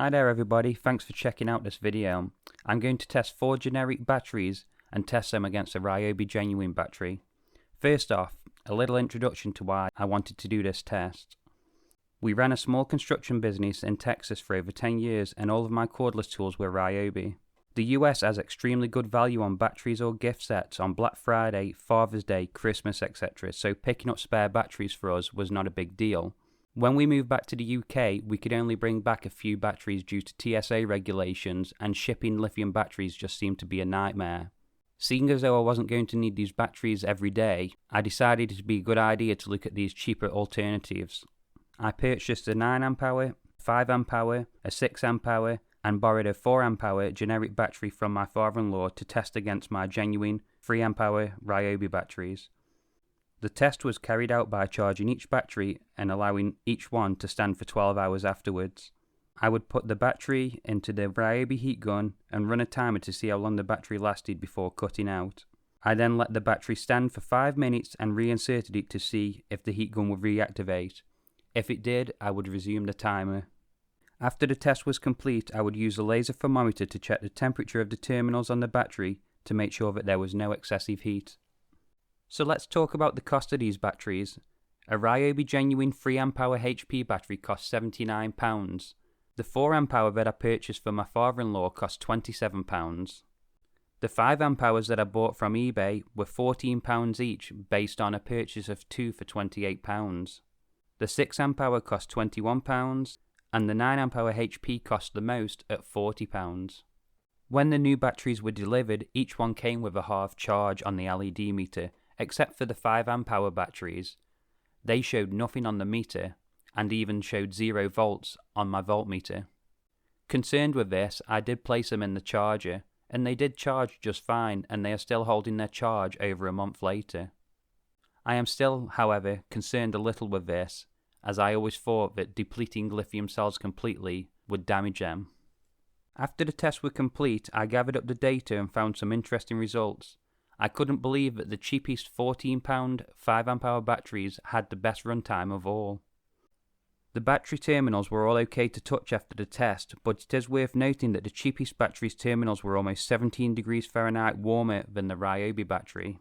Hi there everybody, thanks for checking out this video. I'm going to test 4 generic batteries and test them against a Ryobi genuine battery. First off, a little introduction to why I wanted to do this test. We ran a small construction business in Texas for over 10 years and all of my cordless tools were Ryobi. The US has extremely good value on batteries or gift sets on Black Friday, Father's Day, Christmas, etc. So picking up spare batteries for us was not a big deal. When we moved back to the UK, we could only bring back a few batteries due to TSA regulations, and shipping lithium batteries just seemed to be a nightmare. Seeing as though I wasn't going to need these batteries every day, I decided it would be a good idea to look at these cheaper alternatives. I purchased a 9Ah, 5Ah, a 6Ah, and borrowed a 4Ah generic battery from my father-in-law to test against my genuine 3Ah Ryobi batteries. The test was carried out by charging each battery and allowing each one to stand for 12 hours afterwards. I would put the battery into the Ryobi heat gun and run a timer to see how long the battery lasted before cutting out. I then let the battery stand for 5 minutes and reinserted it to see if the heat gun would reactivate. If it did, I would resume the timer. After the test was complete, I would use a laser thermometer to check the temperature of the terminals on the battery to make sure that there was no excessive heat. So let's talk about the cost of these batteries. A Ryobi genuine 3Ah HP battery cost £79. The 4Ah that I purchased for my father-in-law cost £27. The 5Ah that I bought from eBay were £14 each based on a purchase of 2 for £28. The 6Ah cost £21 and the 9Ah HP cost the most at £40. When the new batteries were delivered, each one came with a half charge on the LED meter, except for the 5Ah batteries. They showed nothing on the meter and even showed 0 volts on my voltmeter. Concerned with this, I did place them in the charger and they did charge just fine, and they are still holding their charge over a month later. I am still, however, concerned a little with this, as I always thought that depleting lithium cells completely would damage them. After the tests were complete, I gathered up the data and found some interesting results. I couldn't believe that the cheapest £14 5Ah batteries had the best runtime of all. The battery terminals were all okay to touch after the test, but it is worth noting that the cheapest battery's terminals were almost 17 degrees Fahrenheit warmer than the Ryobi battery.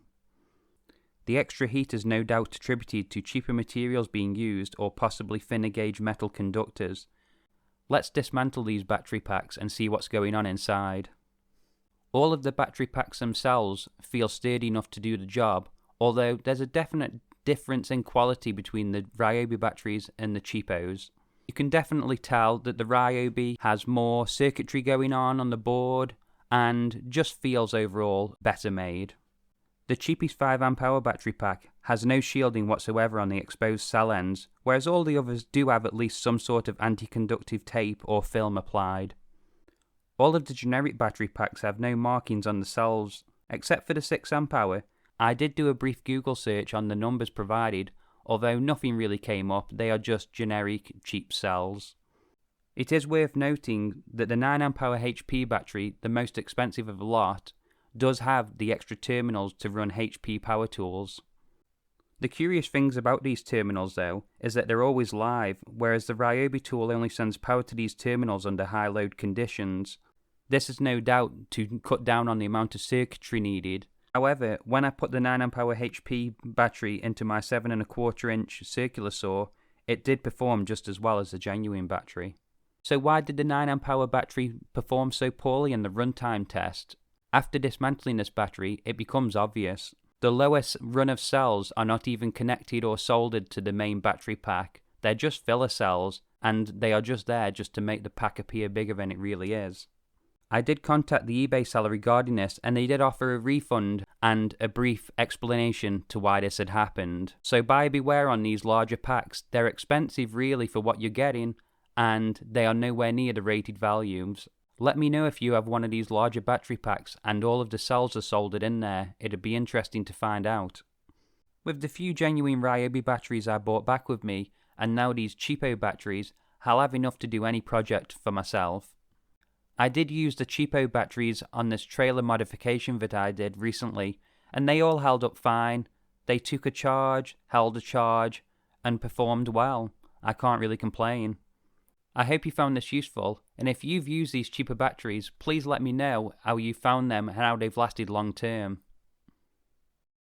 The extra heat is no doubt attributed to cheaper materials being used or possibly thinner gauge metal conductors. Let's dismantle these battery packs and see what's going on inside. All of the battery packs themselves feel sturdy enough to do the job, although there's a definite difference in quality between the Ryobi batteries and the cheapos. You can definitely tell that the Ryobi has more circuitry going on the board and just feels overall better made. The cheapest 5Ah battery pack has no shielding whatsoever on the exposed cell ends, whereas all the others do have at least some sort of anti-conductive tape or film applied. All of the generic battery packs have no markings on the cells, except for the 6Ah. I did do a brief Google search on the numbers provided, although nothing really came up. They are just generic cheap cells. It is worth noting that the 9Ah HP battery, the most expensive of the lot, does have the extra terminals to run HP power tools. The curious things about these terminals though is that they're always live, whereas the Ryobi tool only sends power to these terminals under high load conditions. This is no doubt to cut down on the amount of circuitry needed. However, when I put the 9Ah HP battery into my 7¼ inch circular saw, it did perform just as well as the genuine battery. So why did the 9Ah battery perform so poorly in the runtime test? After dismantling this battery, it becomes obvious. The lowest run of cells are not even connected or soldered to the main battery pack. They're just filler cells, and they are just there just to make the pack appear bigger than it really is. I did contact the eBay seller regarding this, and they did offer a refund and a brief explanation to why this had happened. So buyer beware on these larger packs. They're expensive really for what you're getting, and they are nowhere near the rated values. Let me know if you have one of these larger battery packs and all of the cells are soldered in there. It'd be interesting to find out. With the few genuine Ryobi batteries I brought back with me, and now these cheapo batteries, I'll have enough to do any project for myself. I did use the cheapo batteries on this trailer modification that I did recently, and they all held up fine. They took a charge, held a charge, and performed well. I can't really complain. I hope you found this useful, and if you've used these cheaper batteries, please let me know how you found them and how they've lasted long term.